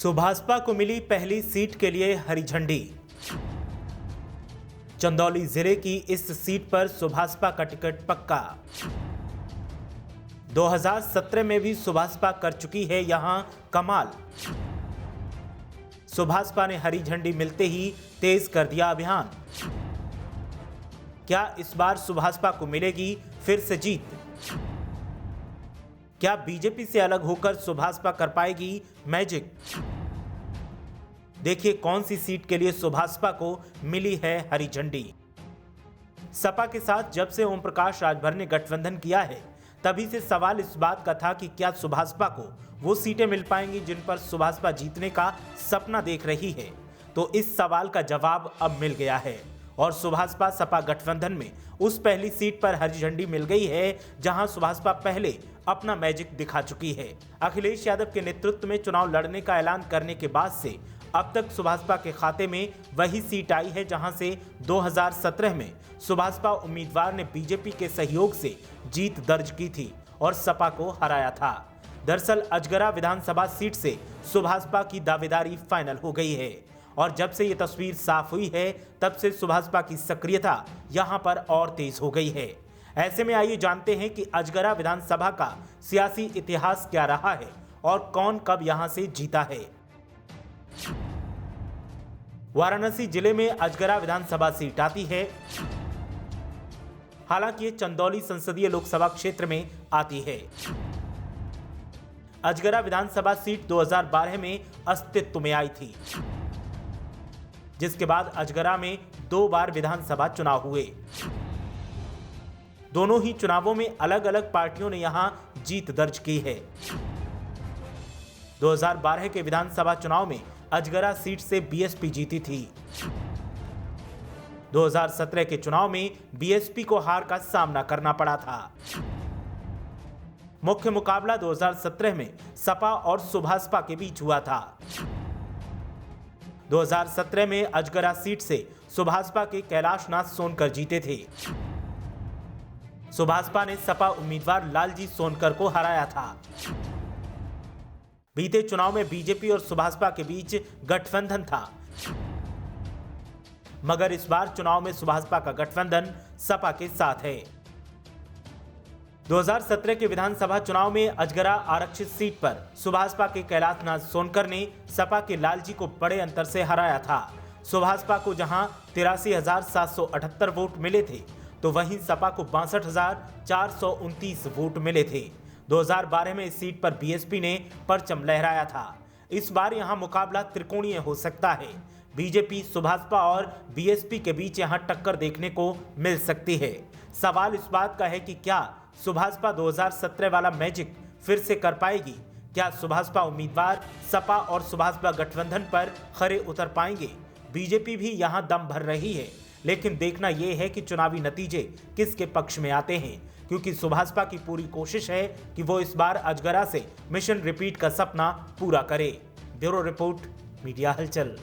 सुभाषपा को मिली पहली सीट के लिए हरी झंडी। चंदौली जिले की इस सीट पर सुभाषपा का टिकट पक्का। 2017 में भी सुभाषपा कर चुकी है यहां कमाल। सुभाषपा ने हरी झंडी मिलते ही तेज कर दिया अभियान। क्या इस बार सुभाषपा को मिलेगी फिर से जीत? क्या बीजेपी से अलग होकर सुभाषपा कर पाएगी मैजिक? देखिए कौन सी सीट के लिए सुभाषपा को मिली है हरी झंडी। सपा के साथ जब से ओम प्रकाश राजभर ने गठबंधन किया है तभी से सवाल इस बात का था कि क्या सुभाषपा को वो सीटें मिल पाएंगी जिन पर सुभाषपा जीतने का सपना देख रही है। तो इस सवाल का जवाब अब मिल गया है और सुभाषपा सपा गठबंधन में उस पहली सीट पर हरी झंडी मिल गई है जहां सुभाषपा पहले अपना मैजिक दिखा चुकी है। अखिलेश यादव के नेतृत्व में चुनाव लड़ने का ऐलान करने के बाद से अब तक सुभाषपा के खाते में वही सीट आई है जहां से 2017 में सुभाषपा उम्मीदवार ने बीजेपी के सहयोग से जीत दर्ज की थी और सपा को हराया था। दरअसल अजगरा विधानसभा सीट से सुभाषपा की दावेदारी फाइनल हो गई है और जब से ये तस्वीर साफ हुई है तब से सुभाषपा की सक्रियता यहां पर और तेज हो गई है। ऐसे में आइए जानते हैं कि अजगरा विधानसभा का सियासी इतिहास क्या रहा है और कौन कब यहां से जीता है। वाराणसी जिले में अजगरा विधानसभा सीट आती है। हालांकि ये चंदौली संसदीय लोकसभा क्षेत्र में आती है। अजगरा विधानसभा सीट 2012 में अस्तित्व में आई थी, जिसके बाद अजगरा में 2 बार विधानसभा चुनाव हुए। दोनों ही चुनावों में अलग अलग पार्टियों ने यहां जीत दर्ज की है। 2012 के विधानसभा चुनाव में अजगरा सीट से बीएसपी जीती थी। 2017 के चुनाव में बीएसपी को हार का सामना करना पड़ा था। मुख्य मुकाबला 2017 में सपा और सुभाषपा के बीच हुआ था। 2017 में अजगरा सीट से सुभाषपा के कैलाशनाथ सोनकर जीते थे। सुभाषपा ने सपा उम्मीदवार लालजी सोनकर को हराया था। बीते चुनाव में बीजेपी और सुभाषपा के बीच गठबंधन था, मगर इस बार चुनाव में सुभाषपा का गठबंधन सपा के साथ है। 2017 के विधानसभा चुनाव में अजगरा आरक्षित सीट पर सुभाषपा के कैलाशनाथ सोनकर ने सपा के लालजी को बड़े अंतर से हराया था। सुभाषपा को जहां 83,778 वोट मिले थे तो वहीं सपा को 62,429 वोट मिले थे। 2012 में इस सीट पर बीएसपी ने परचम लहराया था। इस बार यहां मुकाबला त्रिकोणीय हो सकता है। बीजेपी, सुभाषपा और बीएसपी के बीच यहां टक्कर देखने को मिल सकती है। सवाल इस बात का है कि क्या सुभाषपा 2017 वाला मैजिक फिर से कर पाएगी? क्या सुभाषपा उम्मीदवार सपा और सुभाषपा गठबंधन पर खरे उतर पाएंगे? बीजेपी भी यहां दम भर रही है, लेकिन देखना यह है कि चुनावी नतीजे किसके पक्ष में आते हैं, क्योंकि सुभाषपा की पूरी कोशिश है कि वो इस बार अजगरा से मिशन रिपीट का सपना पूरा करे। ब्यूरो रिपोर्ट, मीडिया हलचल।